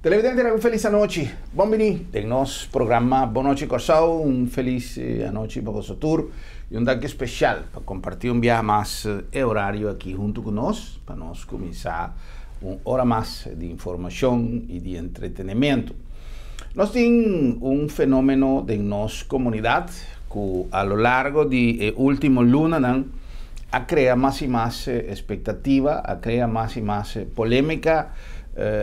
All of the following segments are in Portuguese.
Televidente, una feliz noche. Bienvenido en nuestro programa Boa Noite Corsao. Un feliz noche para vosotros y un día especial para compartir un día más horario aquí junto con nosotros, para nos comenzar una hora más de información y de entretenimiento. Nos tenemos un fenómeno de nuestra comunidad que a lo largo de último luna ha creado más y más expectativa, ha creado más y más polémica,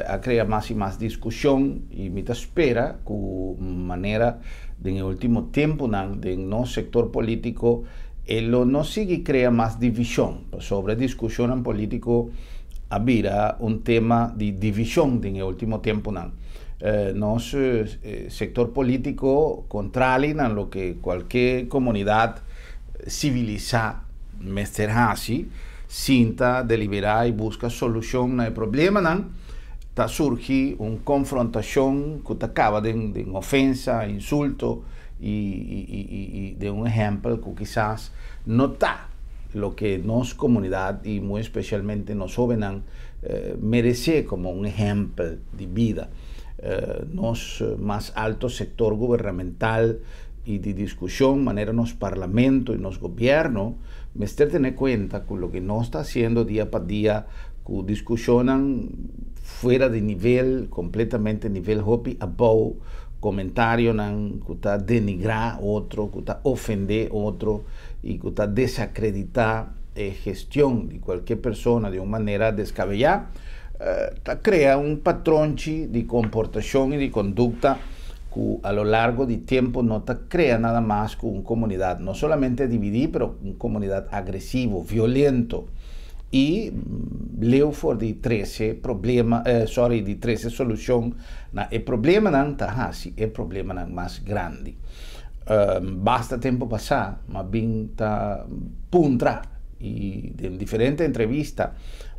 ha creado más y más discusión y me espera que manera de en el último tiempo de nuestro sector político no sigue crea más división sobre discusión en político había un tema de división en el último tiempo nuestro sector político contrario a lo que cualquier comunidad civilizada así sinta deliberar y busca solución al problema surge una confrontación que acaba de ofensa, insulto y de un ejemplo que quizás no está lo que nuestra comunidad y muy especialmente nos jóvenes merece como un ejemplo de vida. Nuestro más alto sector gubernamental y de discusión, manera nos parlamento y nos gobierno, me estoy tener cuenta que lo que no está haciendo día para día, que discusionan fuera de nivel, completamente nivel hobby, above, comentario que está denigrar otro, que está ofender otro y que está desacreditar gestión de cualquier persona de una manera descabellada, crea un patrón de comportación y de conducta que a lo largo del tiempo no te crea nada más que una comunidad, no solamente dividida, pero una comunidad agresivo, violento. Y leo for de 13 problema, de 13 solución na el problema el problema más grande. Basta tiempo pasar, mas bien ta puntra y en diferentes entrevistas,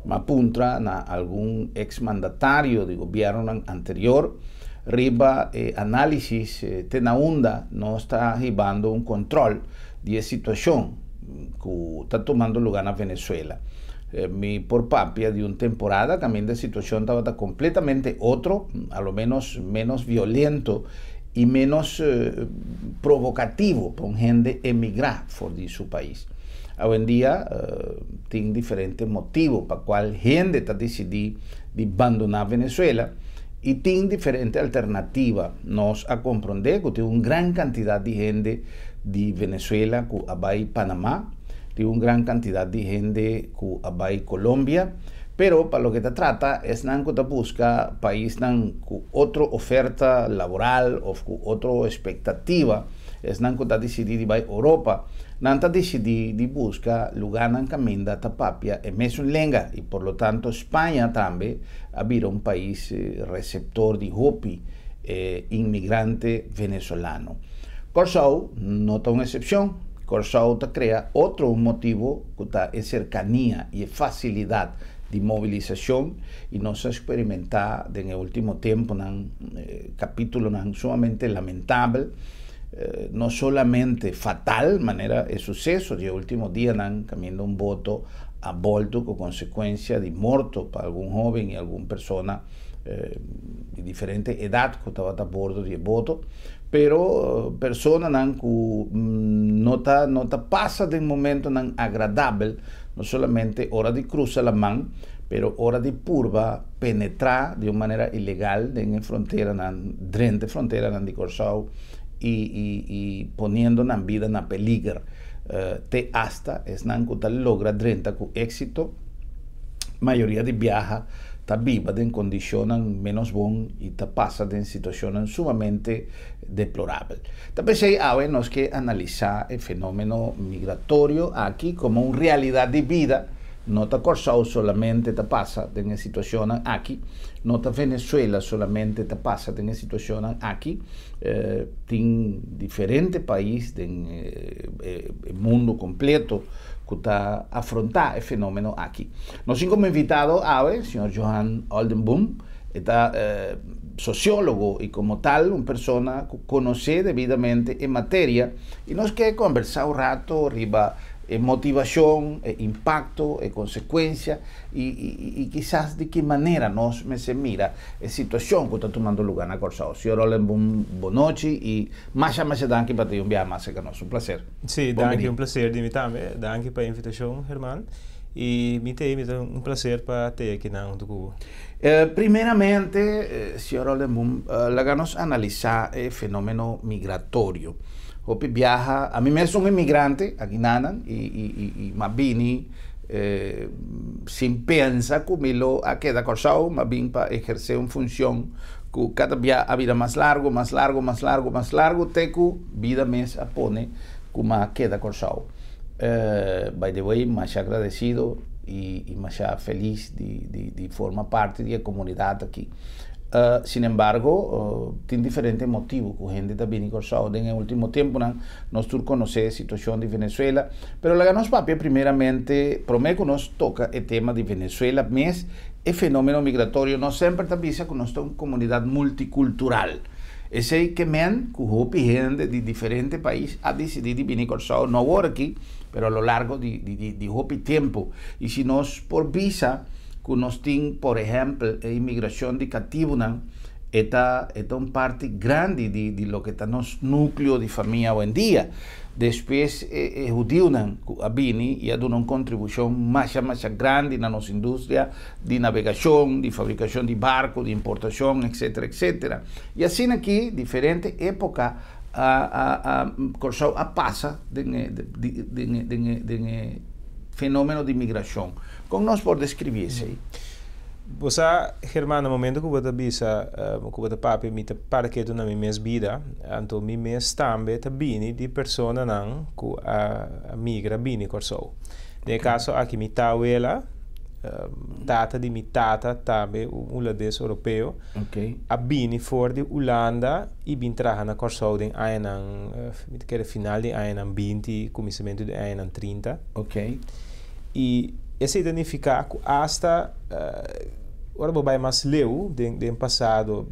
ma puntra na algún exmandatario de gobierno anterior, riba análisis tena onda no está llevando un control de situación que está tomando lugar en Venezuela. Mi por papia de una temporada también de situación estaba completamente otro, a lo menos violento y menos provocativo para gente emigrar fuera de su país. Hoy en día tiene diferentes motivos para cual gente está decidiendo de abandonar Venezuela y tiene diferentes alternativas. Nos a comprender que tiene una gran cantidad de gente de Venezuela que va a Panamá, de una gran cantidad de gente que va a Colombia, pero para lo que se trata es que busca país con otra oferta laboral o otra expectativa, es que está decidido ir a Europa, está decidido de buscar lugar en camino tapapia en mesmo lenga y por lo tanto España también había un país receptor de hopi inmigrante venezolano. Corsao no es una excepción. Corsao crea otro motivo que es cercanía y facilidad de movilización y nos ha experimentado en el último tiempo un capítulo sumamente lamentable, no solamente fatal, manera el suceso de último día cambiando un voto a volto con consecuencia de muerto para algún joven y alguna persona de diferente edad que estaba a bordo del voto, pero personas que no pasa de un momento agradable, no solamente hora de cruzar la mano, pero hora de purva penetrar de una manera ilegal en la frontera, dentro de frontera de Corsao y poniendo la vida en peligro. Te hasta es que logra dentro con éxito, mayoría de viaja está viva en condiciones menos buenas y está pasa en situaciones sumamente deplorables. También ahora nos que analizar el fenómeno migratorio aquí como una realidad de vida. No está Corsao solamente te pasa en situaciones aquí, no está Venezuela solamente te pasa en situaciones aquí, tiene diferentes países del mundo completo que está afrontar el fenómeno aquí. Nos hemos como invitado a el señor Johan Oldenboom, está sociólogo y como tal una persona que conoce debidamente en materia y nos quiere conversar un rato arriba motivación, impacto, consecuencia y quizás de qué manera nos me se mira la situación que está tomando lugar en Corsao. Señor Olen, buenas noches y más danke para ti un día más que nos un placer. Sí, danke, un placer de mí también. Danke por la invitación, Germán. Y un placer para ti aquí en Tucubo. Primeramente, señor Olen, nos analizar el fenómeno migratorio. Hopi viaja, a mí me es un inmigrante aquí nanan y más vini sin pensar como a queda Corsao, más bien para ejercer una función que cada día a vida más largo, tecu vida mes apone como a queda Corsao. By the way, más agradecido y más feliz de formar parte de la comunidad aquí. Sin embargo, tiene diferentes motivos que gente también en Corsao. En el último tiempo, nosotros conocemos la situación de Venezuela, pero la ganos papia primeramente, prometo que nos toca el tema de Venezuela, mes el fenómeno migratorio, no siempre también que nos una comunidad multicultural. Ese que men, que gente de diferentes países ha decidido venir a Corsao, no ahora aquí, pero a lo largo de tiempo. Y si nos por visa, que nos tiene, por ejemplo, la inmigración de cativo, esta una parte grande de lo que está en los núcleos de familia hoy en día. Después, judíos vienen y dan una contribución más grande en nuestra industria de navegación, de fabricación de barcos, de importación, etcétera, etcétera. Y así aquí, diferentes épocas, Corsao pasa de fenómeno de inmigración. ¿Cómo nos por describirse? Você, Germán, no momento que você bisa, que você papi, me para que tu na minha vida, então minha mes também tá bini de persona não que a migra bini Corsao. No caso aqui minha tauela, tata de minha tata também holandês europeu, a bini for de Holanda e bin traga na Corsao den ainang, que era final de ainang 20, começamento de ainang 30. E esse significa que hasta ora vai mais leu de passado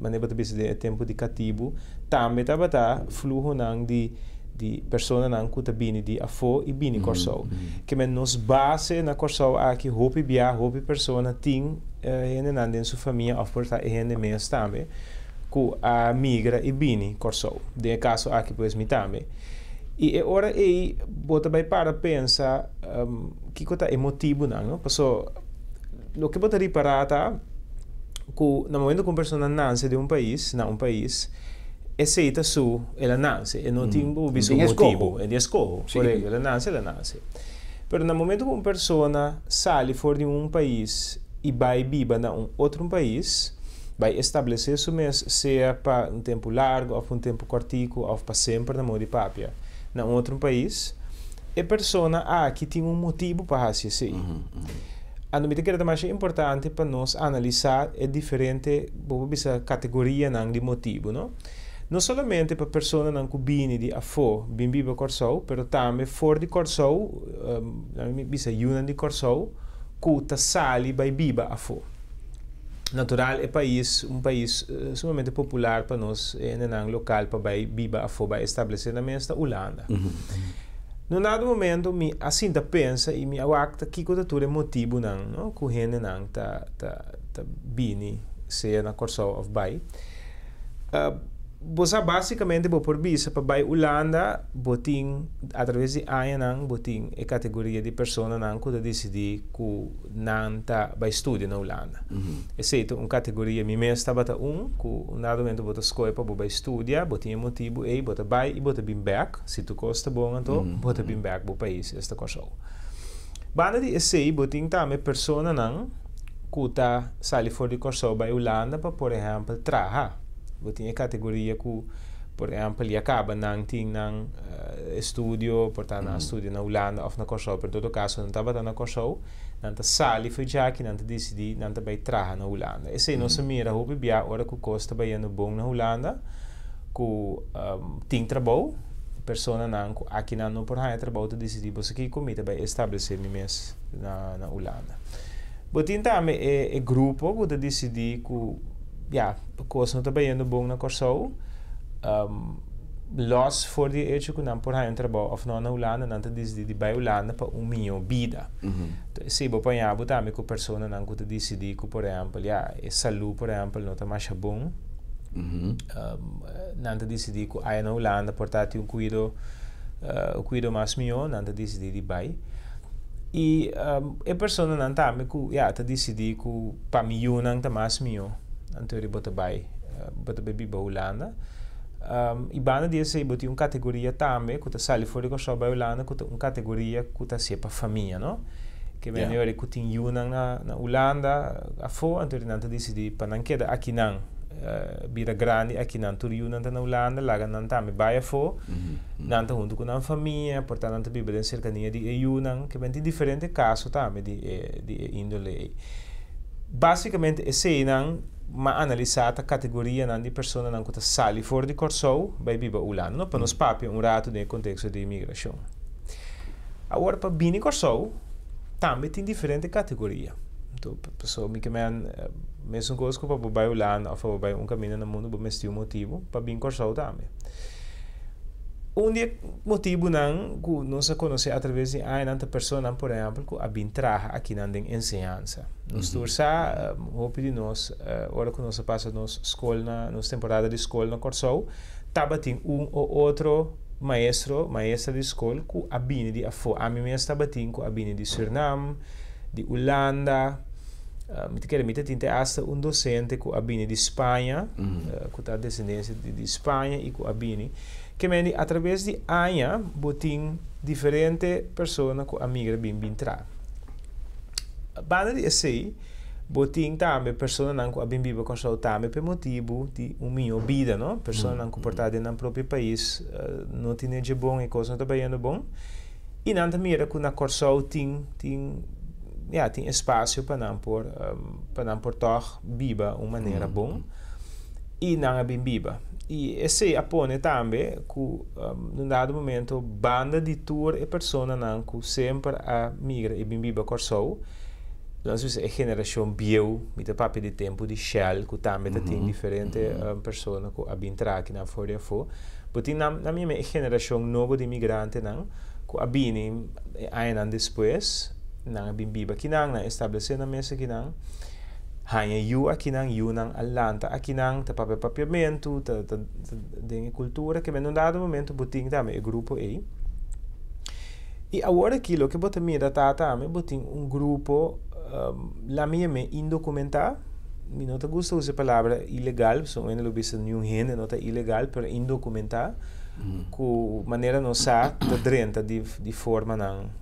maneira de tempo de cativo também tá fluxo nang de persona nang que tá bini de afo e bini Corsao que men nos base na Corsao aqui hopi persona ting ene nan den sua família of porta ene mes também que a migra e bini Corsao de caso aqui pois mi também. E ora aí bota vai para pensar que coisa é motivo não, passou o que bota reparar tá que no momento que uma pessoa nasce de um país aceita ela nasce e não tem um motivo, é de escolha, correto, ela nasce. Mas no momento que uma pessoa sai fora de um país e vai viver em outro país, vai estabelecer isso mesmo, seja para um tempo largo ou para um tempo curtico ou para sempre na mão de papia. Na outro país, a pessoa que tem um motivo para fazer isso. A não me que é mais importante para nós analisar a diferente categoria de motivo, não? Não somente para a pessoa que vem de afo, vem viver Corsao, mas também fora de Corsao, bisa união de Corsao, que está sali vai viver afo. Natural é um país sumamente popular para nós, em local para viver afo, vai estabelecer na mesma Holanda. No dado momento, me assim da pensa e me awakta que tudo é motivo não, que o gente não tá bini se na Corsao of vai. Você basicamente por visa para vai Holanda, botin através de anos botin a categoria de pessoa não que decidi que não tá vai estudar na Holanda. Exceto categoria me mesmo estava que no dado momento bota escolha para vai estudar, botin motivo e bota vai e bota bem back, se tu gosta bom então bota bem back para o país esta Corsao. Banda de esse botin também pessoa não que tá sali fora de Corsao vai Holanda para por exemplo trabalhar. Botinha categoria que, por exemplo, ele acaba não tem estudo, portanto, estudo na Holanda ou na Corsao, por todo caso, não estava na Corsao, não está sali foi já que não está decidi, não está vai trabalhar na Holanda. Esse não se mira, houve bia hora que custa vai no bom na Holanda, que tem trabalho, pessoa não aqui não por aí trabalho, tu decidi você que comida vai estabelecer mês na Holanda. Botinha também é grupo que decidi que porque não está bem bom na Corsao, los voor die hecho que não por aí trabalho of não na Holanda não te decidi bij Holanda para minha vida. Se bo panha bo também com persona não que te decidi que por exemplo ja saúde por exemplo não tá mais bom. Não te decidi que aí na Holanda portati cuido mais meu não te decidi de bij. E a persona não também que ja te decidi que para mim não tá mais meu. Então ele bota bij bota Holanda. E bana dia se boti categoria também que tá sali fora com só Holanda que categoria que tá se para família, não? Que vem ora que tem na Holanda a fo então não decidi para não queda aqui não bira grande aqui não tur na Holanda lá não também vai a fo não tá junto com a família portanto não tá vive em cercania de Yunan que vem tem diferente caso também de índole. Basicamente esse não ma analisata categoria nan di persona nan kuta sali fuori di Corsou bij biba Holanda, no? Para nos papi rato nel contesto di immigrazione. Agora para bini Corsou também tem diferente categoria. Então, pessoa me que mesmo coisa para bij Holanda of bij caminho no mundo, para mesmo motivo para bini Corsou também. Dia motivo não que nós conhecemos através de uma pessoa, por exemplo, que a trabalha aqui na ensinança. Nós torça, hope de nós, hora que nós passa nos escola, nos temporada de escola na Corsou, tava tem ou outro maestra de escola que a bine de afo. A mim mesmo tava tem que a bine de Suriname, de Holanda. Me quero me ter hasta docente que a bine de Espanha, que tá descendência de Espanha e que a bine que meni através de anos botin diferente pessoas que a migra bin tra. Banda de esse botin também pessoas não que a bin viva com seu também por motivo de minha vida, não? Pessoas não comportadas no próprio país não tinham de bom e coisas não estavam bom. E não também era que na Corsou tem espaço para não por toch viva uma maneira bom e não a bin viva. E esse apone também que num dado momento banda de tour e persona não que sempre a migra e bimbiba Corsou nós vemos a geração bio mit a papi de tempo de Shell que também tem diferente persona que a bintra aqui na fora fo porque na minha geração nova de imigrante não que a bini anos depois não a bimbiba que não estabelecer na mesa que não hanya aqui nang Atlanta aqui nang ta papiamento ta de cultura que num dado momento boting também grupo aí e agora aquilo que bota mira também boting grupo la minha me indocumentar me não te gusta usar a palavra ilegal so en lo bisa nenhum gente não tá ilegal pero indocumentar com maneira não sa ta drenta de forma não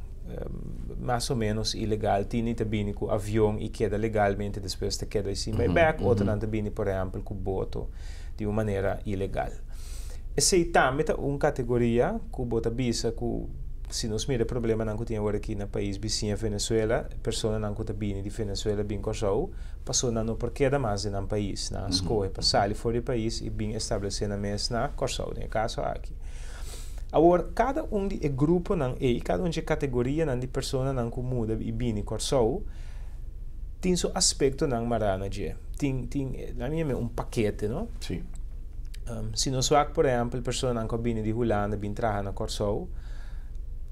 mais ou menos ilegal, tinha também com avião e queda legalmente depois de queda assim, mas back outro também por exemplo com boto de uma maneira ilegal. Esse também é uma categoria que bota bisa que se nós mira problema não que tinha agora aqui no país vizinho Venezuela, pessoa não que também de Venezuela bem Corsou, passou não por queda mais no país, na escola passar fora do país e bem estabelecer na mesa na Corsou, no caso aqui. Agora, cada de grupo não é, cada de categoria não de pessoa não que muda e bem Corsou, tem seu aspecto não marana je. Tem na minha paquete, não? Sim. Se nós vamos, por exemplo, pessoa não que bem de Holanda, bem trabalha na Corsou,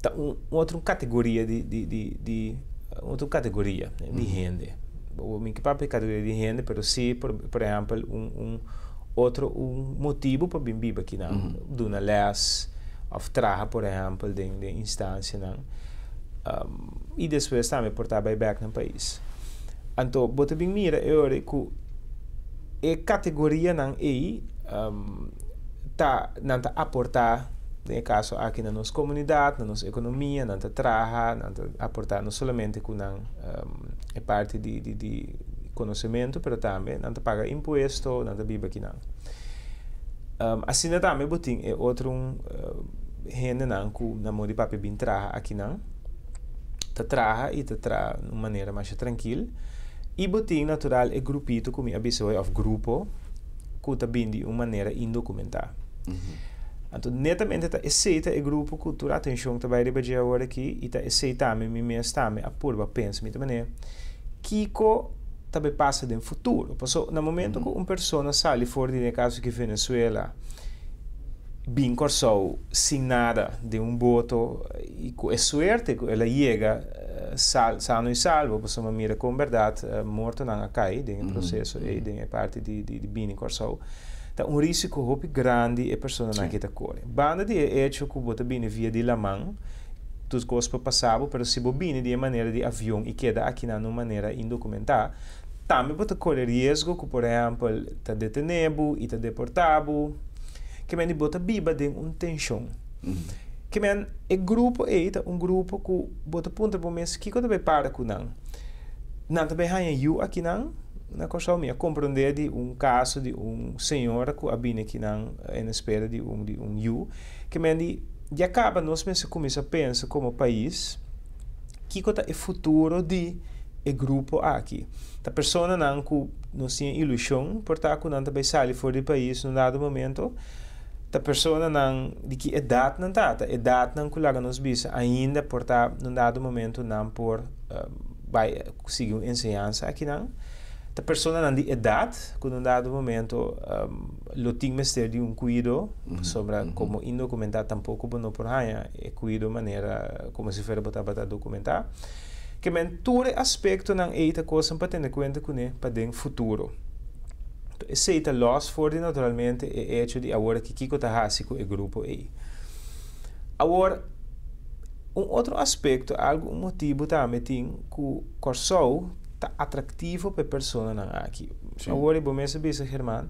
tá outra categoria de outra categoria de gente. O meu papo categoria de gente, pero se por exemplo outro motivo para bem viver aqui não, do na les of trabalhar, por exemplo, de instância, não? E depois também portar back no país. Então, bota bem mira, eu acho que a categoria não é não tá aportar, no caso aqui na nossa comunidade, na nossa economia, não tá trabalhar, não tá aportar não somente com é parte de conhecimento, mas também não tá pagar imposto, não tá viver aqui não. Assim também botin é outro gente não que na modo de papel bem trabalha aqui não tá trabalha e tá trabalha de uma maneira mais tranquila e botin natural é grupito como a pessoa of grupo que tá bem de uma maneira indocumentada. Então netamente tá aceita é grupo que tu atenção tá vai rebajar agora aqui e tá aceita me mesmo também a porba pensa me também Kiko também passa no futuro. Passou no momento que uma pessoa sai fora de caso que Venezuela bem corso sem nada de voto e com a suerte que ela chega sano e salvo, possiamo mira com verdade morto não cai dentro processo e dentro parte de bem corso. Tá risco muito grande e pessoa não quer correr. Banda de hecho que bota bem via de la mão, tudo coisas para passar, mas se bobina de maneira de avião e queda aqui na maneira indocumentada, também pode correr risco que, por exemplo, está detenido e está deportado, que men bota biba de tensão. Que men é grupo grupo que bota ponta para mês que quando vai para com não também há eu aqui na coisa minha compreender de caso de senhora que abina aqui em espera de you que men e acaba nós mesmo começa a pensar como país que é o futuro de grupo aqui. A pessoa não que nós tem ilusão por estar com também sair fora do país num dado momento. A pessoa não de que idade não tá, idade não que lá nos bisa ainda por estar num dado momento não por vai conseguir ensinança aqui não. A pessoa não de idade que num dado momento lo tem mestre de cuidado sobre como indocumentado tampouco não por aí é cuidado maneira como se for botar documentar que men todo aspecto não é esta coisa para ter em conta com para dentro futuro. Esse é o loss for naturalmente é hecho de agora que Kiko está fazendo com o grupo aí. Agora outro aspecto, algo motivo também tem que o corso está atrativo para a pessoa aqui. Agora vou me saber Germán,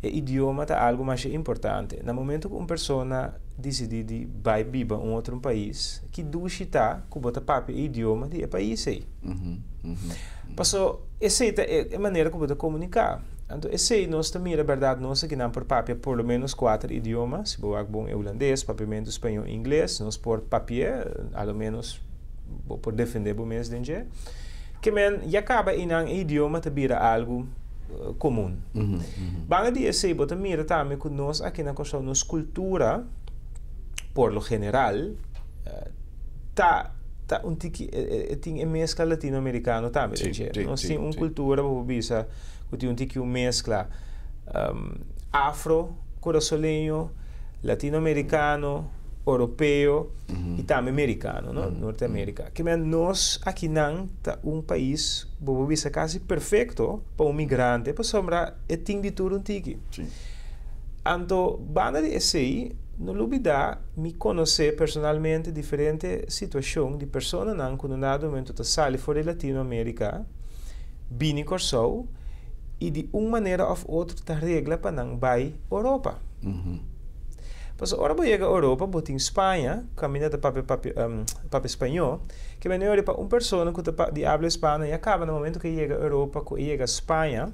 o idioma é algo mais importante. No momento que uma pessoa decide de vai viver em outro país, que dúvida que bota papel idioma de país aí. Passou essa é a maneira que bota comunicar. Então, esse nós também a verdade nós que não por papel por lo menos 4 idiomas, se boa bom holandês, papiamento espanhol, inglês, nós por papel, ao menos por defender o mês de que men e acaba em um idioma te vira algo comum. Banga dia sei bota mira também que nós aqui na costa nos cultura por lo general tá tem mescla latino-americano também, nós tem cultura por bisa que tem mescla afro, corozoleño, latino-americano, europeu e também americano, Norte-América. Que nós aqui não tá país bisa quase perfeito para migrante, para sombra tem de tudo tiki. Então, banda de esse não olvidar me conhecer personalmente diferentes situações de pessoas não que no dado momento tá sali fora da Latinoamérica, bini corso e de uma maneira ou outra tá regla para não vai Europa. Mas agora vou chegar à Europa, vou em Espanha, caminha de papel espanhol, que vem para uma pessoa que de habla espanhol e acaba no momento que chega à Europa, que chega à Espanha,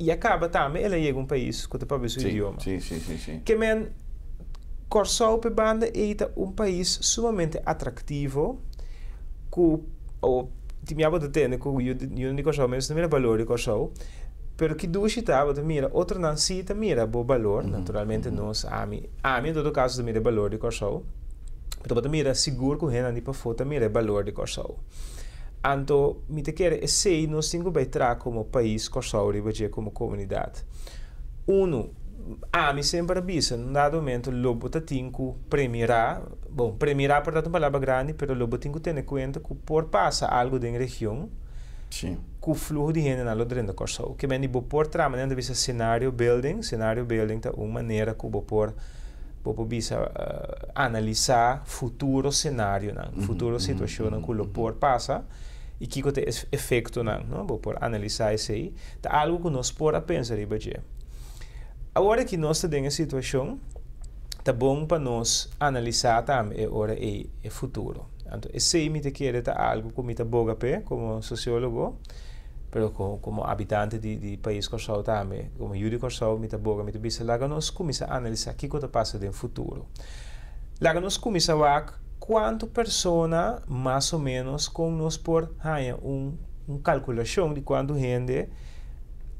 e acaba também, ela chega a país que tem seu idioma. Sim. Que men corso pe banda é país sumamente atrativo, que ti mi abo de ter, que eu não corso mesmo, não valor de corso, pero que dushita mira outro não cita mira bo valor naturalmente nós ami em todo caso mira valor de corso pero mira seguro que o para foto mira valor de corso anto me te quer sei nós temos que tra como país corso e como comunidade ami sempre bisa num dado momento lobo tá tinco premirar por tanto palavra grande pero lobo tinco ter em conta que por passa algo da região com o fluxo de gente na dentro da corso que bem bo por trama de visa cenário building tá uma maneira que bo por bisa analisar futuro cenário futuro situação que o por passa e que tem efeito não bo por analisar isso aí tá algo que nós por a pensar e bater agora que nós temos a situação tá bom para nós analisar também agora é futuro. Então, esse me te quer algo que me te boga como sociólogo, pero como habitante de país corso também, como judi corso me te boga, me te bisa lá nós começa a analisar o que passa no futuro. Lá nós começa a ver quanto persona mais ou menos com nós por calculação de quanto gente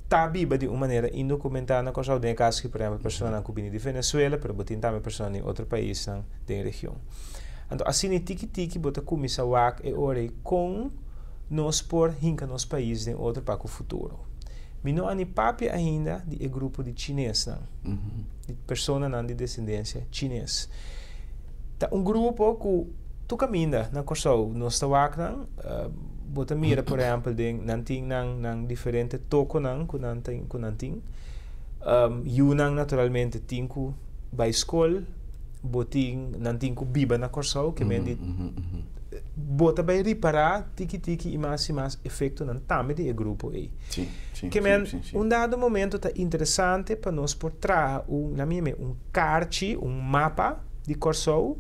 está viva de uma maneira indocumentada na coisa de caso que por exemplo pessoa que vem de Venezuela, pero botin também pessoa em outro país da região. Então assim tiki bota começa a é hora com nós por hinca nos países em outro para o futuro. Mi não ani papi ainda de grupo de chinês, não. De persona não de descendência chinês. Tá grupo que tu caminha na Corsou, nós estamos não, bota mira, por exemplo, de nanting nang diferente toco nang kunanting. Yunang naturalmente tinku by escola, boting nanting ku biba na Corsou, que mendi bota by reparar tiki e mais efeito nan tame de grupo aí. Que men dado momento tá interessante para nós por trazer um carte, mapa de Corsou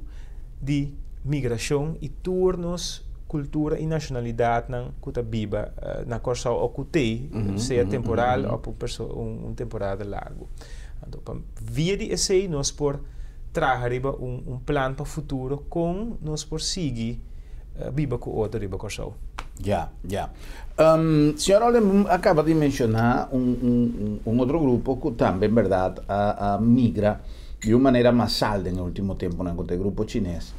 de migração e turnos, cultura e nacionalidade que biba na Corsou ou que seja temporal ou temporada largo. Então, via de esse nós por trazer plano para o futuro com nós por seguir biba com outra riba Corsou. Senhora acaba de mencionar outro grupo que também, verdade, a migra de uma maneira massal no último tempo, no grupo chinês.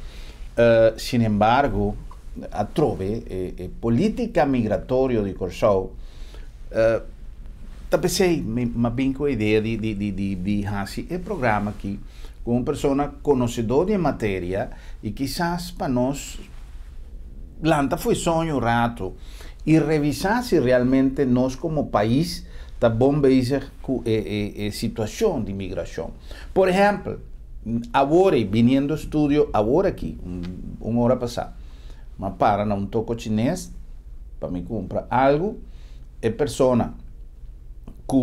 Sin embargo, a trove política migratoria de Corsou, pensei, ma bem com a ideia de fazer um programa aqui com uma pessoa conhecedora de matéria e quizás para nós lanta foi sonho rato e revisar se realmente nós como país está bom bezig com a situação de migração. Por exemplo, agora, vindo estúdio, agora aqui, uma hora passada, mas para não toco chinês, para me comprar algo, é pessoa que,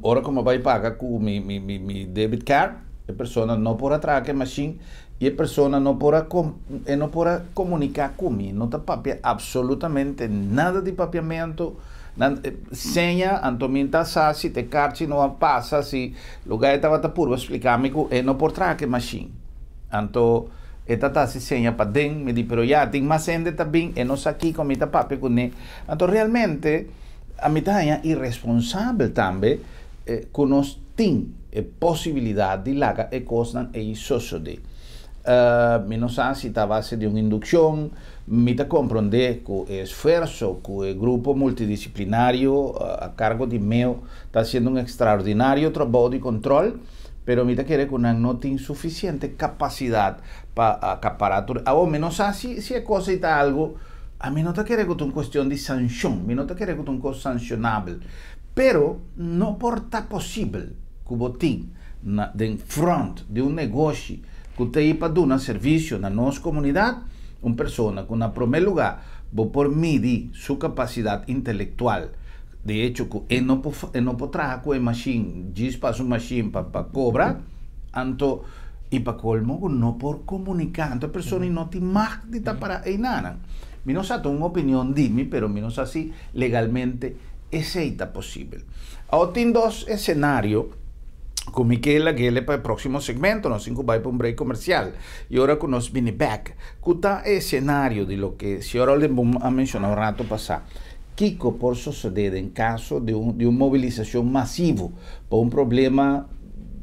hora como vai pagar com mi debit card, a pessoa não pode atrás que machine e a pessoa não pode comunicar comigo, não tem absolutamente nada de papiamento, senha, antomenta se te carci não passa, se lugar estava por explicar-me que não pode atrás que machine, então esta se senha para dentro, me diz, pero já tem mais gente também, e não sei aqui como está papi com ele, então realmente a mitad é irresponsável também, que nós temos a possibilidade de lagar e coisas e suceder. Me não sei se está a base de uma indução, me está compreender que o esforço que o grupo multidisciplinário a cargo de meu está sendo um extraordinário trabalho de controle, pero me está querendo que não tem suficiente capacidade para acaparar tudo. A mim não sei se a coisa está algo, a mim não está querendo que é uma questão de sanção, me não está querendo que é uma coisa sancionável, pero não pode estar possível que o botim de frente de um negócio que tem para dar um serviço na nossa comunidade, uma pessoa que, em primeiro lugar, por medir sua capacidade intelectual, de hecho, que ele não pode trabalhar com a machine, diz para a machine para cobrar, então, e para colmo, não pode comunicar, então a pessoa não tem mais de estar para aí nada. Eu não sei uma opinião de mim, mas eu não sei se legalmente isso é possível. Agora, tem dois cenários com Michela, que é para o próximo segmento, nós vai para um break comercial. E agora que nós vamos back, que está o cenário de lo que a senhora a mencionar um rato passado. Que pode suceder em caso de uma mobilização massiva para um problema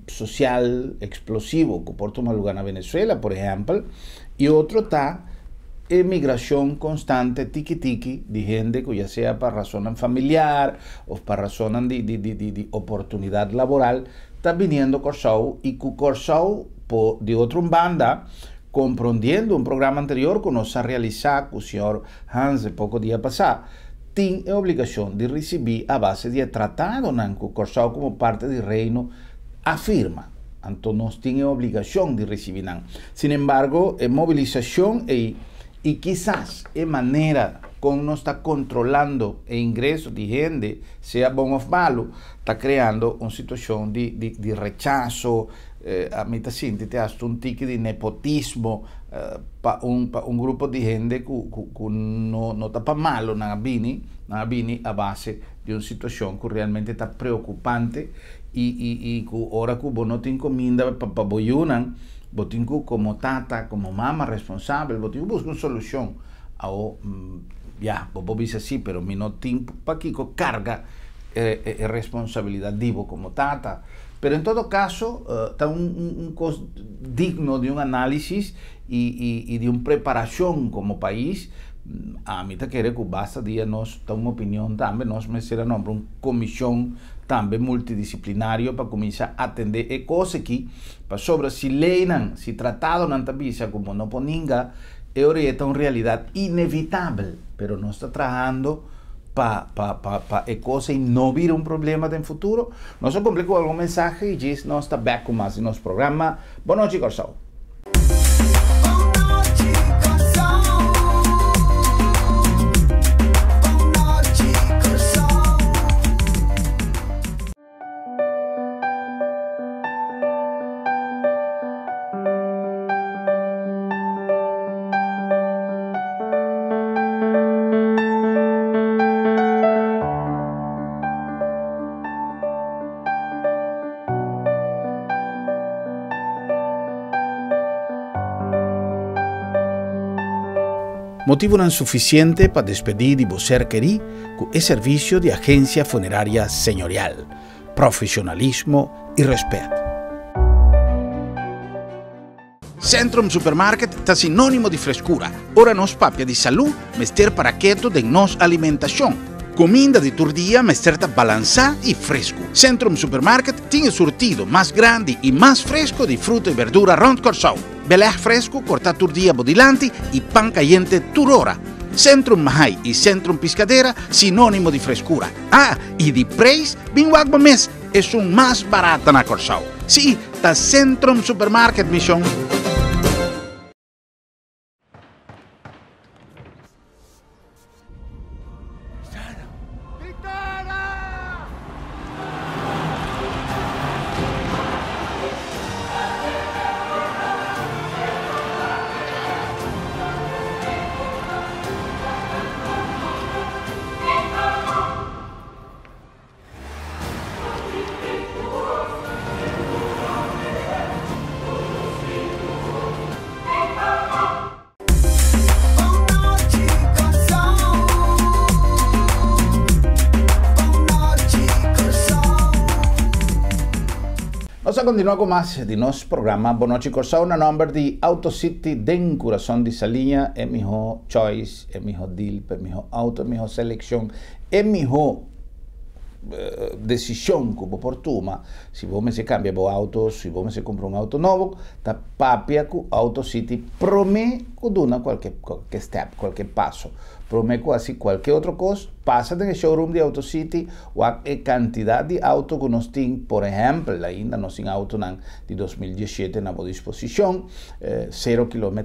social explosivo que pode tomar lugar na Venezuela, por exemplo, e outro está a migração constante, tiki-tiki, de gente que já seja para razão familiar ou para razão de oportunidade laboral, está vindo Corsou e que o Corsou, de outra banda, compreendendo um programa anterior que nós realizamos com o senhor Hans, pouco dia passado, tem a obrigação de receber a base de tratado que o Corsou como parte do reino afirma. Então, nós temos a obrigação de receber. Sin embargo, a mobilização e quizás a maneira como nós está controlando o ingresso de gente, seja bom ou malo, está criando uma situação de rechazo, a mim está sentindo um tique de nepotismo para um grupo de gente que não está para malo, não vini a base de uma situação que realmente está preocupante e que agora que você não tem comida para boiunan, você tem como tata, como mama responsável, você busca uma solução. Vou dizer assim, mas eu não tenho para que carga responsabilidade digo como tata. Pero em todo caso, está costo digno de um análise e de uma preparação como país a mim tá querer que basta dia nós dar uma opinião também, nós merecemos nombrar uma comissão também multidisciplinária para começar a atender e coisa aqui, para sobre se lei não, se tratado não tá bisa como não poninga, é uma realidade inevitável, pero nós está trabalhando para a coisa e não vir um problema no futuro. Nós complicou algum mensagem e diz nós está back com mais em nosso programa. Boa noite, Corsão. Motivo não suficiente para despedir de você querer com o serviço de agência funerária senhorial, profissionalismo e respeito. Centrum Supermarket está sinônimo de frescura. Ora nos papia de saúde, mester para quieto de nos alimentação. Comida de todo dia, mester está balançado e fresco. Centrum Supermarket tem surtido mais grande e mais fresco de fruta e verdura rond Corsão. Belé fresco, cortado todo dia bodilante e pan caliente toda hora. Centrum Mahai e Centrum Piscadeira, sinônimo de frescura. Ah, e de preço, bem água mês, é um mais barato na Corsão. Sim, tá Centrum Supermarket, missão. Vamos a continuar com mais de nosso programa. Boa noite, Corsão. Na número de AutoCity, den coração de Salinha, é meu choice, é meu deal, é meu auto, é minha seleção, é minha decisão que vou tomar. Se você se cambia o auto, se você compra um auto novo, tá papia que AutoCity promete que dá qualquer step, qualquer passo. Promete que assim qualquer outra coisa, passa no showroom de AutoCity ou a quantidade de auto que nós temos, por exemplo, ainda nós temos auto de 2017 na boa disposição, 0 km,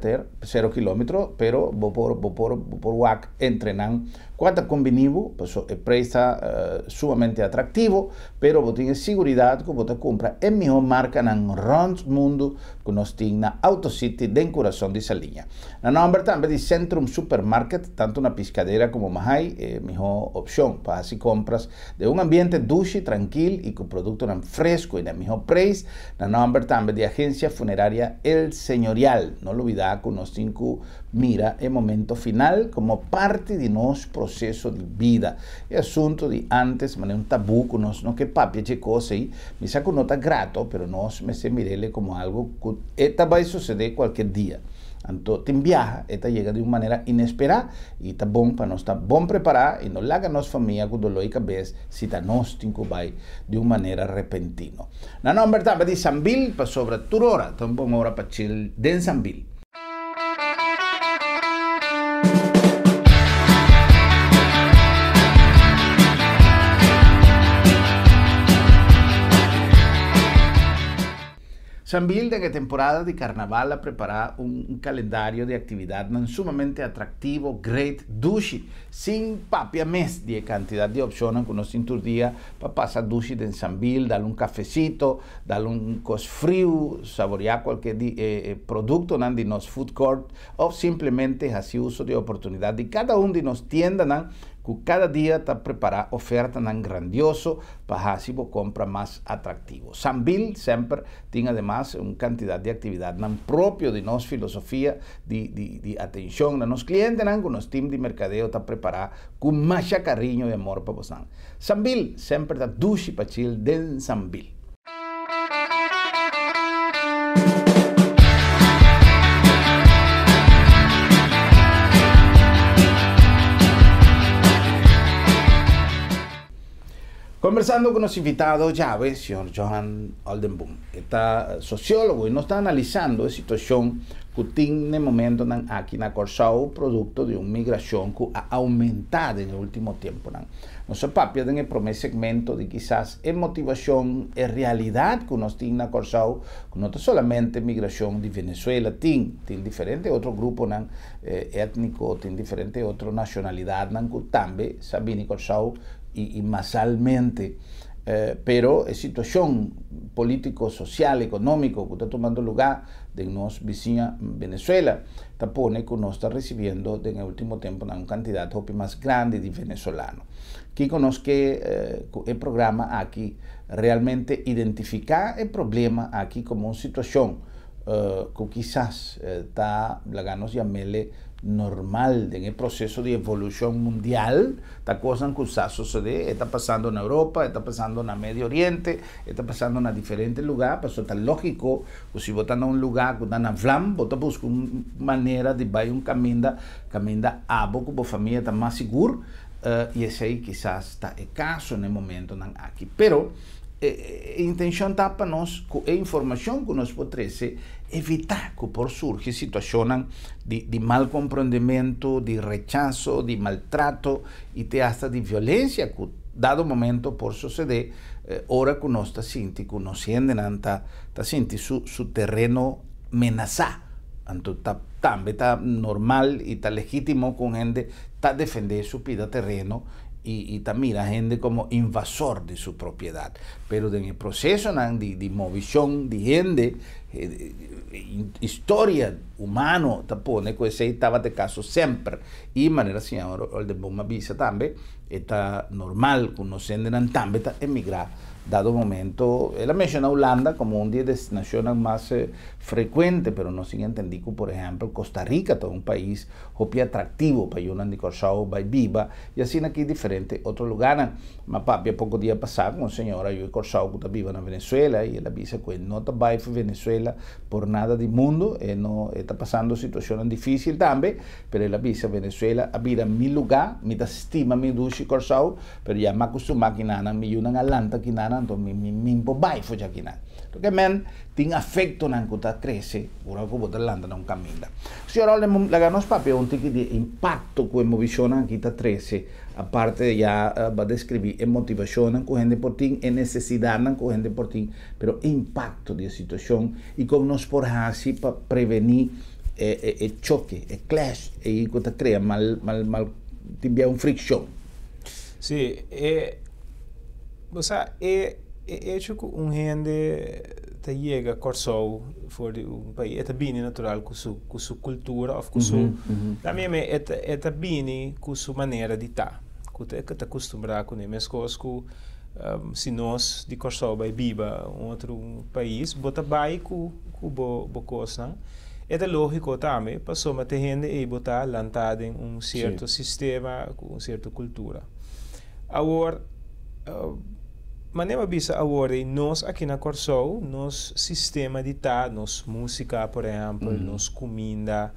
pero vou por WAC entrenando. Quanto combinado, o preço está sumamente atrativo, pero você tem segurança que você compra a melhor marca no round mundo que nós temos na AutoCity, den coração de Salinha. Na número também de Centrum Supermarket, tanto na Piscadeira como Mahai, é a melhor opção para as compras de um ambiente duche, tranquilo e com produto fresco e de melhor preço. Na número também de agência funerária El Señorial. Não olvidar que nós temos que mirar o momento final como parte de nosso processo de vida. É assunto de antes, mas é um tabu que nós não que papia de coisa aí. Me saco nota grato, pero nós me se mirele como algo que vai suceder qualquer dia. Então, tem viaja, esta chega de uma maneira inesperada e está bom para nós estar bom preparado e não larga nossa família com dolor de cabeça se está nós tem que vai de uma maneira repentina. Na número também de Sambil, para sobre toda hora, então bom hora para chill de Sambil. Sambil, en temporada de carnaval, a preparar um calendário de atividades sumamente atrativo, great, duche, sem papia mês de quantidade de opções que nós temos todo dia para passar duche em Sambil, dar um cafecito, dar cos frio, saborear qualquer produto de nosso food court, ou simplesmente fazer uso de oportunidade de cada de nós tiendas, que cada dia está preparar oferta grandioso para fazer a compra mais atrativo. Sambil sempre tem, además, uma quantidade de atividade próprio de nossa filosofia de atenção a nossos clientes, que o nosso time de mercadeo está preparado com mais carinho e amor para vocês. Sambil sempre está duche para chill de Sambil. Conversando con nuestro invitado llave, señor Johan Oldenboom, está sociólogo y nos está analizando la situación que tiene en el momento aquí en Corsao, producto de una migración que ha aumentado en el último tiempo. Nuestra papia en el primer segmento de quizás es motivación, es realidad que nos tiene en Corsao, que no es solamente migración de Venezuela, tiene diferentes otros grupos étnicos, tiene diferentes otras nacionalidades que también saben en Corsao y masalmente, pero la situación político, social, económico que está tomando lugar de nuestra vecina Venezuela, pone que nos está recibiendo en el último tiempo una cantidad más grande de venezolanos. Que conozca el programa aquí realmente identificar el problema aquí como una situación que quizás está, nos llamarle normal en el proceso de evolución mundial, esta cosa que sucede, está pasando en Europa, está pasando en el Medio Oriente, está pasando en diferentes lugares, pero está lógico que si vos estás en un lugar que está en flam, vos buscas una manera de ir un camino a que tu familia está más segura, y ese ahí quizás está el caso en el momento aquí. Pero la intención está para nosotros, con la información que nos puede evitar que por surge situaciones de mal comprendimiento, de rechazo, de maltrato y hasta de violencia que dado momento por suceder, ahora que nos está sintiendo, que nos está sintiendo su terreno amenazado. Entonces también está normal y está legítimo con gente está defender su vida terreno y también a gente como invasor de su propiedad. Pero en el proceso de movilización de gente, historia humana, pone que ese estaba de caso siempre. Y de manera, señor Oldenboom avisa también, está normal que nos sienten también emigrar. Dado momento, él menciona Holanda como una de las destinaciones más frecuentes, pero no sin entender que, por ejemplo, Costa Rica es un país muy atractivo para ir a Corsao, para viva, y así aquí diferentes otros lugares. Ma papi, poco día pasado, una señora yo en Corsao que está viva en Venezuela, y él avisa que no está va a Venezuela por nada del mundo, no está pasando situaciones difíciles también, pero él avisa Venezuela, habita mi lugar, mi estima mi dushi Corsao, pero ya me acostumbrado que nada, me ayudan a Atlanta que nada, entonces mi bai fue ya que nada. Porque men tiene afecto na que está crece, ahora que botar Atlanta no camina. Señor, la ganos papi un tipo de impacto que movilización aquí está crece, aparte de ya va a describir motivación con gente por ti, necesidad con gente por ti, pero impacto de la situación y cómo nos por así para prevenir el choque, el clash, y que te crea mal tiene un fricción. Sí, o sea, hecho que un gente te llega a Corsao por un país, es bien natural con su cultura, o con su, también es bien con su manera de estar, que te acostumbras con esas cosas que si nós de Corsao vai viva em outro país, bota vai com coisa, é lógico também, passou a ter gente e botar lançada em certo sistema, com uma certa cultura. Agora, maneira bisa agora nós aqui na Corsao, nosso sistema de estar, nossa música, por exemplo, nossa comida,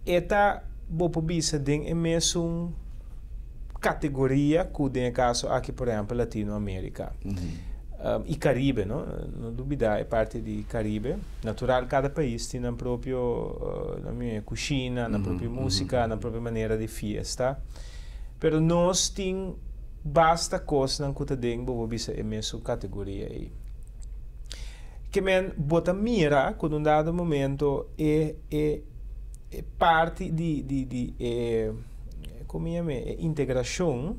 eta bopo bisa den é mesmo categoria que tem caso aqui, por exemplo, Latinoamérica e Caribe, não dúvida, é parte de Caribe. Natural, cada país tem a própria cozinha, a própria música, a própria maneira de festa. Pero nós temos basta coisa que tem bopo bisa é mesmo categoria aí. Que men bota mira quando um dado momento é parte de como integração,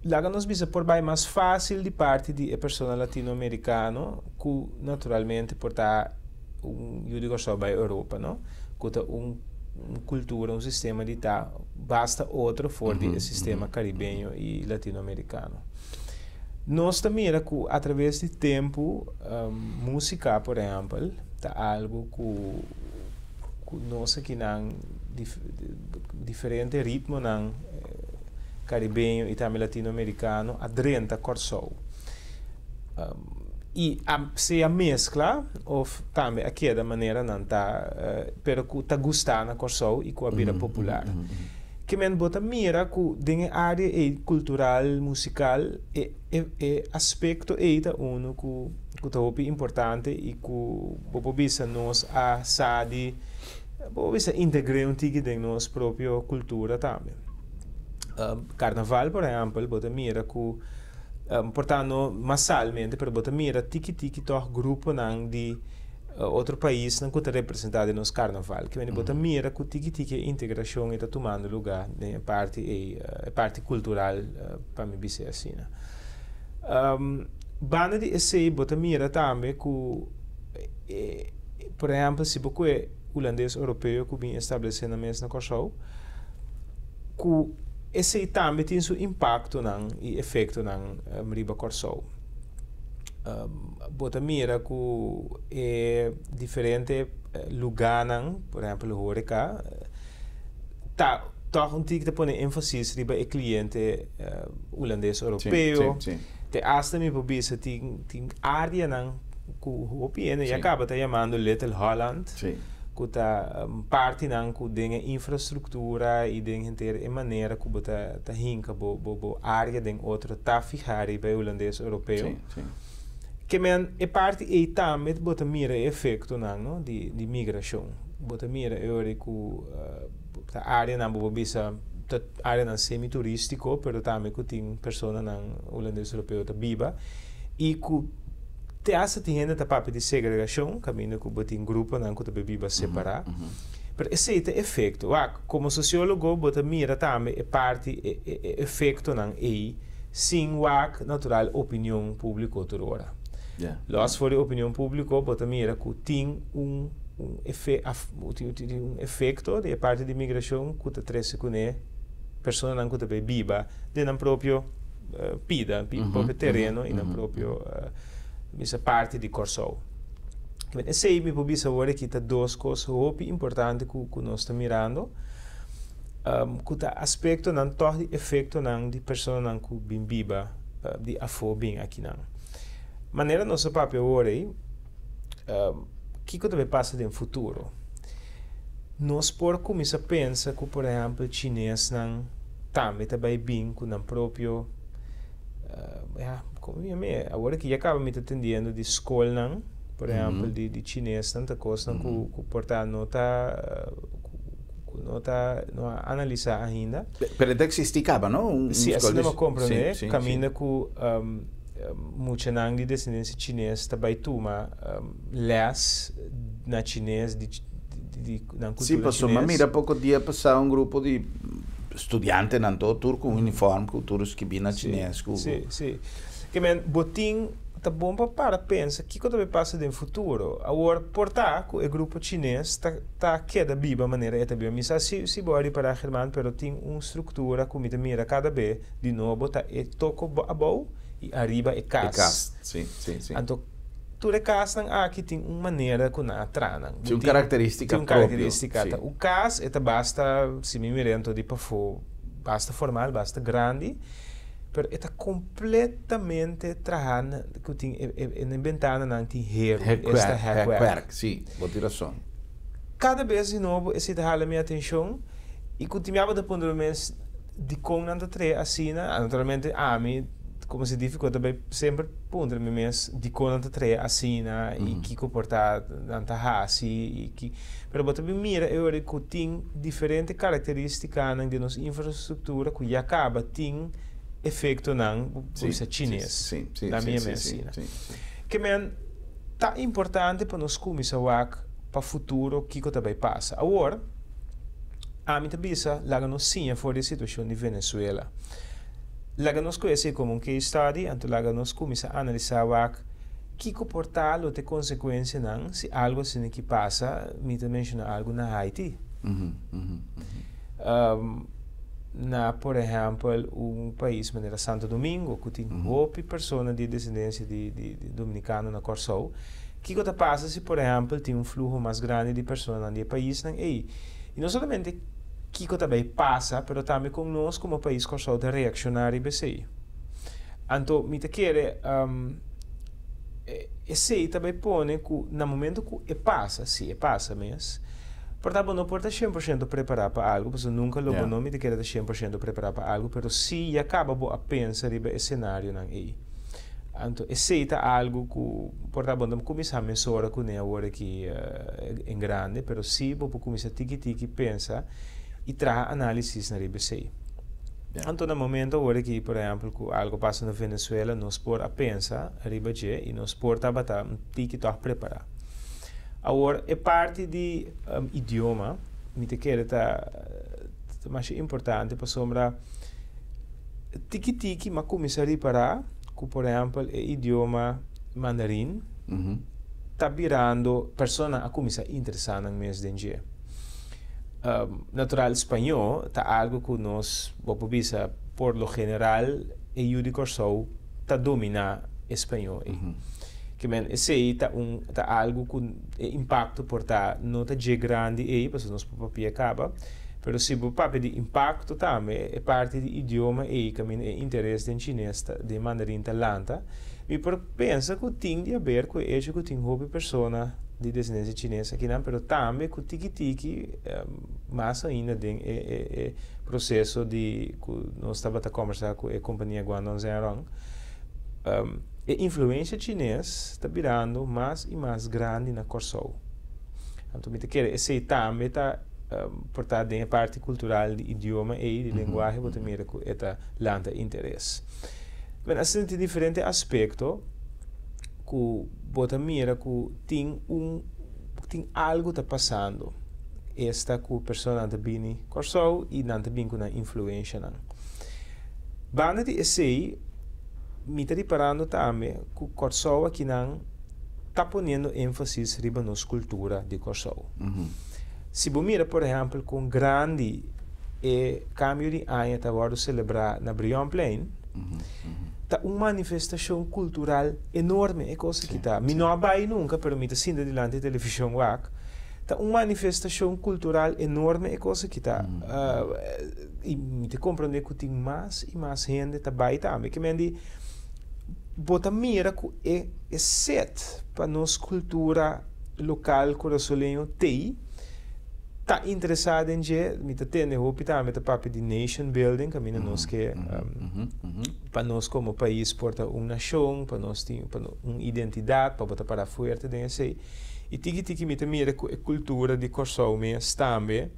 lá nós visa por bem mais fácil de parte de pessoa latino-americano que naturalmente por estar eu digo só para a Europa, não? Que tá uma cultura, sistema de estar basta outro fora do sistema caribenho e latino-americano. Nós também que através do tempo música, por exemplo, tá algo que nós aqui não diferente ritmo não caribenho e também latino-americano adrenta Corsao e se a mescla ou também aqui da maneira não tá pero que tá gostando Corsao e com a vida popular que men bota mira ku dinge área cultural, musical e aspecto ta uno ku topi importante e ku bobo bisa nos a sadi bobo bisa integrar un tiki de nos proprio cultura também. Carnaval, por exemplo, bota mira ku portanto massalmente per bota mira tiki toch grupo nang di outro país não está representado no carnaval que vem botar mira que tiki integração está tomando lugar na parte cultural para me dizer assim banda de esse botar mira também que por exemplo se você holandês europeu que vem estabelecer na mesma coisa que esse também tem seu impacto e efeito na riba corsou bota mira que é diferente lugar por exemplo horeca tá um tique de põe ênfase riba é cliente holandês europeu te hasta me pobisa tem área não que o PN e acaba tá chamando Little Holland que tá parte não que tem infraestrutura e tem inteira maneira que bota tá hinca bo área tem outra tá ficar riba holandês europeu que men é parte e também bota mira efeito não de migração bota mira eurico a área não bobo bisa área não semi turístico pero também que tem pessoas não holandês europeu tá biba e que te asa tem ainda tá papo de segregação caminho que botin grupo não que tá biba separar pero esse é efeito como sociólogo bota mira também é parte efeito não e sim natural opinião pública outra hora. Los voor de opinião pública, bota mira que tem efeito de parte de imigração que está trece com a pessoa não que está viva de na próprio pida, próprio terreno e na próprio essa parte de corso. Esse aí me pode saber que está duas coisas muito importantes que nós estamos mirando. Que está aspecto não todo efeito não de pessoa não que bem viva de afobia aqui não. Maneira nosso papel hoje, que deve passar no futuro? Nós por começar a pensar que, por exemplo, chinês não também está bem com o próprio, como agora que já acaba me atendendo de escola não, por exemplo, de chinês tanta coisa não que portanto não está analisar ainda. Pero até existicava, não? Sim, assim não compreende, caminha com muita nang de descendência chinesa também toma les na chinês na cultura chinesa. Sim, passou uma mira pouco dia passar grupo de estudantes não todo turco com uniforme culturas que vinha chinês. Sim. Que men botin tá bom para pensar que deve passar no futuro. Agora portar que o grupo chinês tá queda viva maneira é também missa se bora para Germano, pero tem uma estrutura como mira cada vez de novo tá toco abou e arriba é cas. Sim. Então, tudo é cas aqui tem uma maneira que na trana. Tem uma característica própria. O cas é basta se me mirento de pafo, basta formal, basta grande, pero é completamente trajana que tem inventado não tem hackwerk. Sim, vou ter razão. Cada vez de novo esse dá minha atenção e continuava de pôr mês de com não tre assim, naturalmente mim como se dificulta também sempre pôr mês de com não tre assim e que comportar não tá assim e que pero bota bem mira eu que tem diferentes características de nossa infraestrutura que já acaba tem efeito não coisa chinês na minha medicina que men tá importante para nós começar para futuro que também passa agora a mim também lá nos sim for a situação de Venezuela lá nos conhece como um case study então lá nos começa a analisar que comportar ou ter consequência não se algo assim que passa me menciona algo na Haiti na por exemplo país maneira Santo Domingo que tem muitas pessoas de descendência de dominicano na Corsou que passa se por exemplo tem fluxo mais grande de pessoas no país e não somente que também passa pero também com nós como país Corsou de reaccionar e BC então me te quer esse também põe que no momento que passa mesmo Portanto, não pode estar 100% preparado para algo, porque nunca logo não me quer estar 100% preparado para algo, mas se acaba a pensar em cenário aí. Então, aceita algo que, portanto, não começa a mensurar com ele agora aqui em grande, mas se você começa a tiki pensa e traz análise na RBC. Então, no momento agora que, por exemplo, que algo passa na Venezuela, nós por a pensar arriba e nós por trabalhar um tiki preparar. Agora, é parte de idioma, me te quer mais importante para sombra tiki mas começa a reparar que, por exemplo, o idioma mandarim está virando persona a começar a interessar no mês de dia. Natural espanhol está algo que nós, por lo general, e o de Corsou está domina espanhol. Que esse tá algo com impacto por não tá de grande aí, porque nós papel acaba, mas se o papel de impacto também é parte do idioma aí, que é interesse em chinês, de mandarim talanta, e por pensa que tem a ver com isso que tem hobby persona de descendência chinesa aqui não, mas também com tiki mais ainda de processo de que nós estava a conversar com a companhia Guangdong Zhejiang. A influência chinesa está virando mais e mais grande na Corsou. Então, esse também está portado em parte cultural de idioma e de linguagem, você mira que é lanta interesse. Mas assim, tem diferentes aspectos que você mira que tem algo está passando. Esta que a pessoa não tem Corsou e não tem com a influência. Banda de esse me está reparando também que o Corsou aqui não está ponendo ênfase riba na cultura de Corsou. Se você mira, por exemplo, com grande câmbio de ano que agora celebrar na Brion Plain, está uma manifestação cultural enorme, é coisa que está. Me não vai nunca, mas me está sendo delante da televisão está uma manifestação cultural enorme, é coisa que está. E me te compreender que tem mais e mais gente está vai também. Que me bota mira que é set para nossa cultura local corazolenho tem está interessado em que me te tende hope também tá papo de nation building que nós que para nós como país porta uma nação para nós ter uma identidade para botar para forte desse e tiki me te mira que a cultura de Corsou mesmo também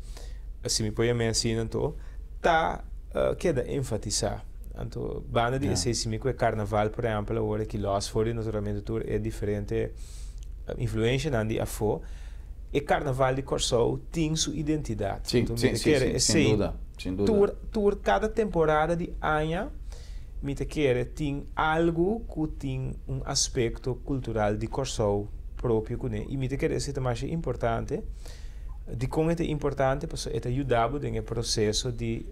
assim me põe assim então tá queda enfatizar. Então, banda de esse que é carnaval, por exemplo, agora que Lost Fore, naturalmente, é diferente influência de afo. E carnaval de Corsou tem sua identidade. Sim, então, sem dúvida. Tour cada temporada de ano, me te quer tem algo que tem aspecto cultural de Corsou próprio, e me te quer esse mais importante. De como é importante, porque é ajudado no processo de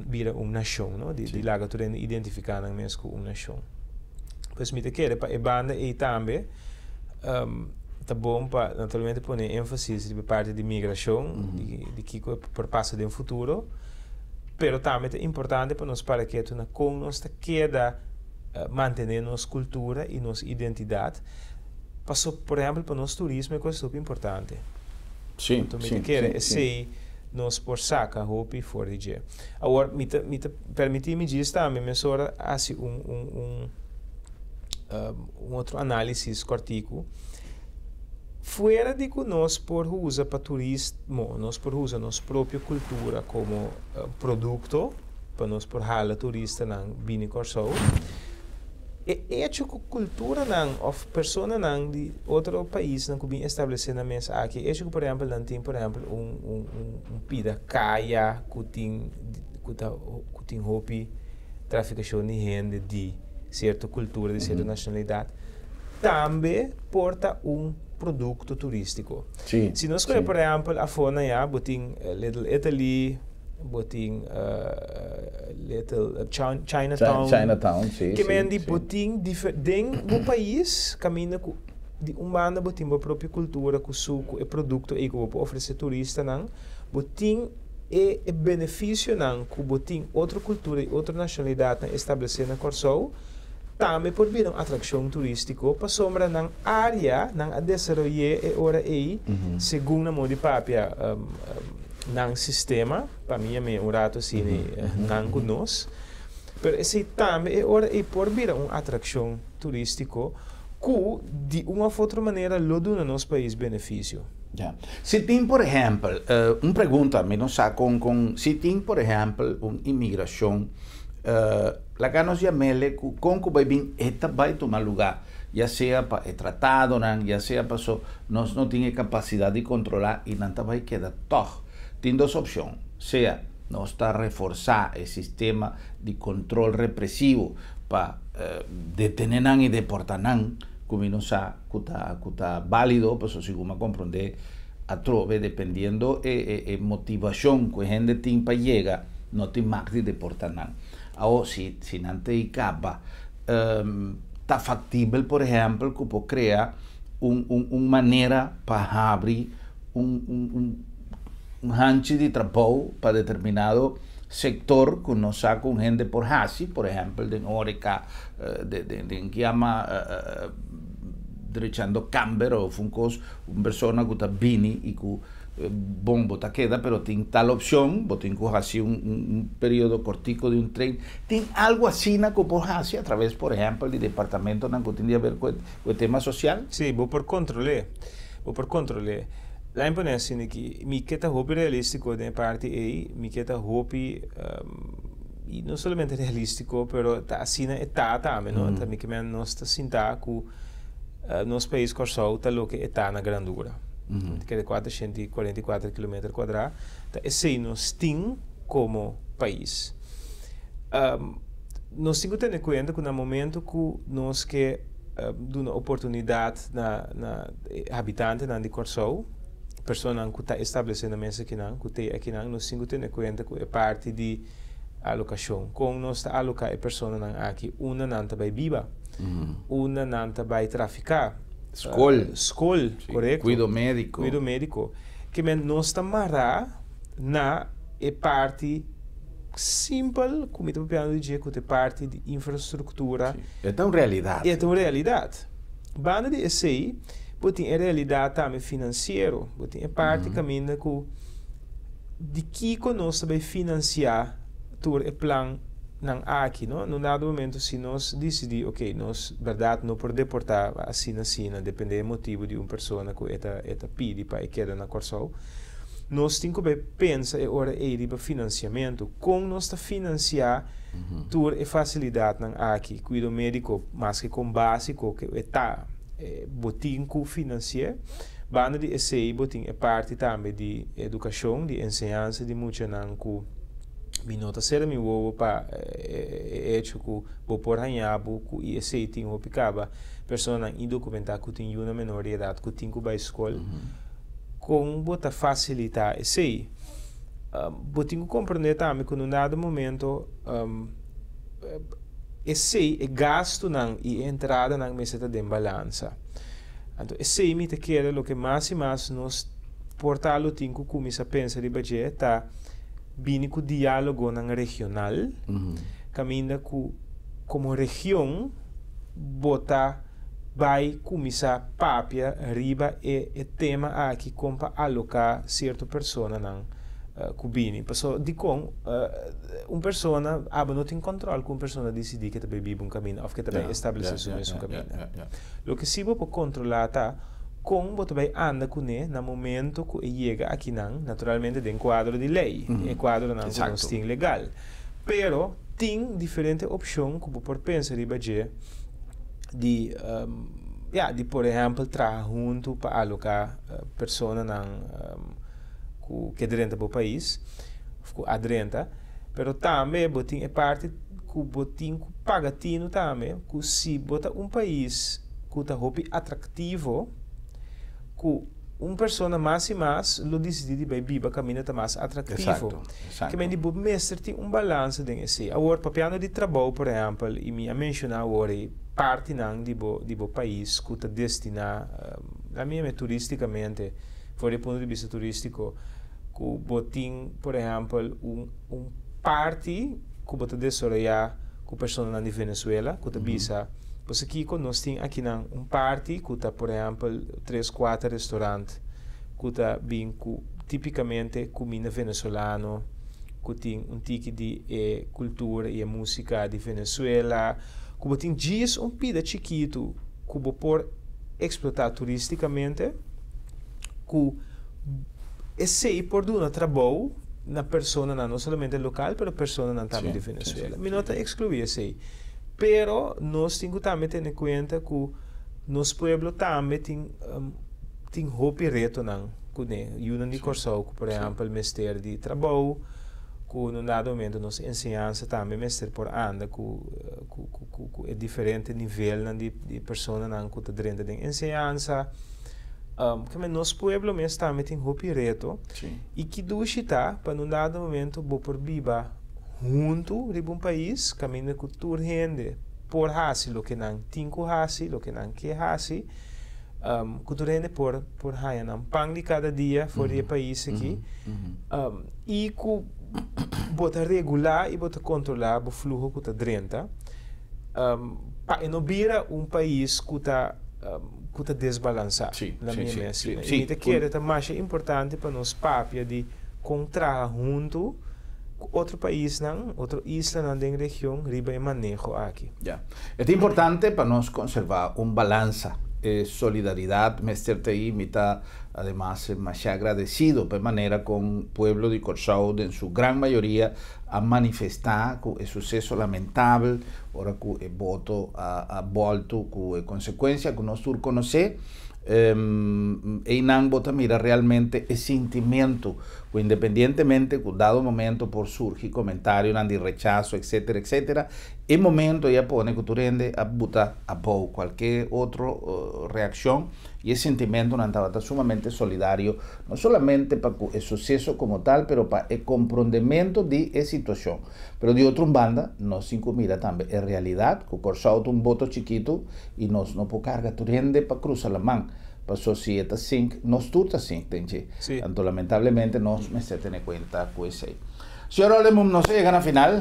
virar uma nação, não? De lá que identificar mesmo como uma nação. Pois me te quer para a banda e também tá bom para naturalmente pôr ênfase de parte de migração, de que por passo de futuro, pero também é importante para nós para que na com nós queda manter nossa cultura e nossa identidade. Passou, por exemplo, para nosso turismo é coisa super importante. Sim, então, sim. Nós por saca roupa fora de dia. Agora, me permitir-me dizer também, mensura assim outro análise cortico. Fora de que nós por usa para turismo, nós por usa nossa própria cultura como produto, para nós por hala turista na Bini Corsou. E a cultura of persona de outro país que bem estabelecida mesmo aqui é que por exemplo não tem por exemplo pida caia que tem hobby traficação de gente de certa cultura de certa nacionalidade também porta produto turístico. Se nós por exemplo a fona já botin Little Italy botin Little Chinatown, sim. Que mendi botin dentro do país caminha de humana botin a própria cultura com suco e produto e que vou oferecer turista não botin e benefício não que botin outra cultura e outra nacionalidade estabelecida na Corsou também por vir uma atração turística para sombra na área na desenvolver e ora aí segundo a modo de papia nang sistema para mim é um rato assim nang conosco pero esse também é ora aí por vir uma atração turística que de uma outra maneira lo do no nosso país benefício. Ja. Se tem, por exemplo, uma pergunta, me não sabe se tem, por exemplo, uma imigração, lá que nós chamamos com que vai vir, esta vai tomar lugar, já seja para tratado, já seja para só, nós não temos capacidade de controlar e não vai quedar todo. Tem duas opções, seja, nós está reforçar o sistema de controle repressivo para detener e deportar, como não sabe, que está válido, para se como compreender, a trove, dependiendo de motivação que a gente tem para chegar, não tem mais de deportar. Ou se não tem capa, está factível, por exemplo, que pode criar uma maneira para abrir rancho de trabalho para determinado sector que não sabe com gente por hasi, por exemplo, de Oreca, de que chama derechando camber ou funcos, uma pessoa que está bem e que bom, bota queda, pero tem tal opção, bota que assim período cortico de trem, tem algo assim na que por assim através, por exemplo, de departamento que tem a ver com o tema social? Sim, vou por controle. Lá em Panessa, que me queda roupa realístico da parte aí, me queda roupa e não somente realístico, pero tá assim tá também, não? Também que nós está sinta que nosso país corso tá lo que está na grandura. Que é 444 km quadrados, tá esse nós tem como país. Nós temos que ter em conta que no momento que nós que dá uma oportunidade na habitante na de corso pessoa que está estabelecendo mesa aqui nós temos que ter em conta que é parte de alocação. Com nós está alocar a pessoa aqui, uma não vai viva, uma não vai traficar. Escola, correto? Cuido médico. Que nós está marrar na parte simples, como eu estou dizer, que é parte de infraestrutura. Sim. É uma realidade. É uma realidade. Banda de SI, tem a realidade também financeira, tem a parte caminha que de que nós vai financiar todo o plano aqui, não? No dado momento, se nós decidir, ok, nós, verdade, não por deportar assim, depende do motivo de uma pessoa que está pede para queda na corso, nós temos que pensar e ora para financiamento, como nós está financiar toda a facilidade aqui, cuidado médico, mas que com básico que está botin que financiar, banda de SI botin é parte também de educação, de ensinança de muita não que me nota ser me vou para hecho que vou por ranhabo que SI tem o picaba pessoa indocumentada que tem uma menor de idade que tem que vai escola com bota facilitar SI botin que compreender também que no dado momento esse é gasto e entrada na meseta de balança. Então, esse me te quer o que mais e mais nós portalo tem que começar a pensar de budget tá bem com diálogo na regional, caminha como região bota vai começar papia riba e tema aqui como para alocar certa pessoa na cubini, pessoa de com uma pessoa não tem controle com uma pessoa decidir que também vive um caminho ou que também estabelece um caminho. O que se pode controlar tá como você vai andar com ele no momento que chega aqui naturalmente tem quadro de lei, é quadro não tem legal, pero tem diferentes opções que por pensar de budget de por exemplo trabalhar junto para alocar pessoa que aderenta para o país, aderenta, pero também botin é parte que botin pagatino também, que se bota um país que está atrativo, que uma pessoa mais e mais lo decide de viver caminho está mais atrativo. Que men de bo mestre tem balanço dentro esse. Agora papiano de trabalho, por exemplo, e me mencionar agora parte não de bo país que está destinado a mim turisticamente, fora do ponto de vista turístico, que botin, por exemplo, parte que bota desenvolver com pessoas de Venezuela, que bisa, pues aqui nós temos aqui party, que por exemplo, 3, 4 restaurantes, que bem tipicamente comida venezuelana, que tem tique de cultura e música de Venezuela, que tem dias pida chiquito, que por explotar turisticamente, que esse por dar trabalho na persona não somente local, mas persona também de Venezuela. Me nota excluir esse. Pero nós temos também ter em conta que nos pueblo também tem hopi reto não, que né, Yunan de Corsau, por exemplo, mestre de trabalho, que no dado momento nos ensinança também mestre por anda, que é diferente nível de persona não que está dentro da ensinança. Que nos pueblo mesmo também tem hopi reto e que dushita para no dado momento bo por biba junto de um país caminho cultura rende por hasi lo que não tinco hasi lo que não que hasi cultura rende por haya não pang de cada dia fora do país aqui e que bota regular e bota controlar o fluxo que está dentro para não vira país que está desbalançado na minha mesa. E te quero é mais importante para nós papia de encontrar junto outro país não, outra isla não da região, riba e manejo aqui. É importante para nós conservar balança, solidariedade, mestre aí, me está además más agradecido de manera con el pueblo de Corsau en su gran mayoría a manifestar que el suceso lamentable, ahora que el voto ha vuelto, que consecuencia que nosotros conocemos, e não bota mira realmente esse sentimento que independientemente que dado momento por surgir comentário de rechazo etc etc em momento já pode que tu rende a botar a pau qualquer outra reação e esse sentimento não estava sumamente solidário não somente para o sucesso como tal pero para o compreendimento de essa situação pero de outra banda nós mira também é realidade que o Corsau tem voto chiquito e nós não podemos carregar tu rende para cruzar a mão para a sociedade assim, nós tudo assim, entende? Sí. Então, lamentavelmente, nós me se tem conta com isso aí. Senhor Olemo, não se chega na final,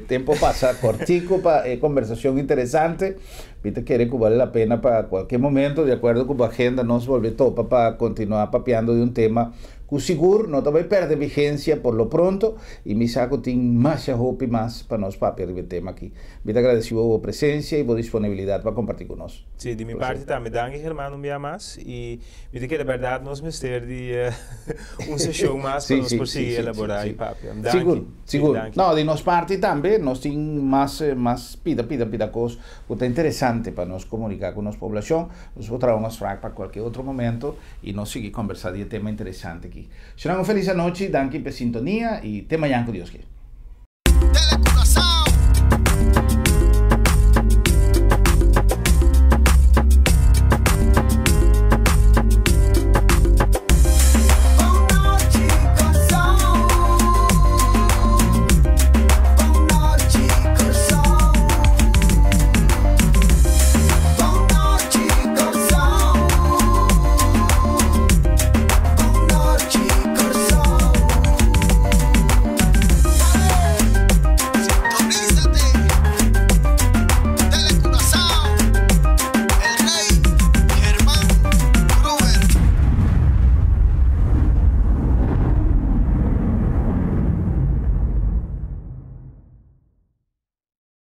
tempo passa cortico para conversação interessante, Peter quer que vale a pena para qualquer momento, de acordo com a agenda, nós volver topa para continuar papeando de tema que seguro não vai perder vigência por lo pronto e me saco tem mais hope mais para nós papear o tema aqui. Muito agradecido a sua presença e a disponibilidade para compartilhar conosco. Sim, de minha parte também, danke hermano, me amas e me que na verdade nós mestre de sessão mais para nós conseguir elaborar e papear. Seguro, seguro. Não, de nossa parte também, nós temos mais pida coisa que é interessante para nós comunicar com a nossa população, nós vamos trazer umas frases para qualquer outro momento e nós seguir conversar de tema interessante aqui. Será uma feliz noite, danke pela sintonia e até amanhã com Deus.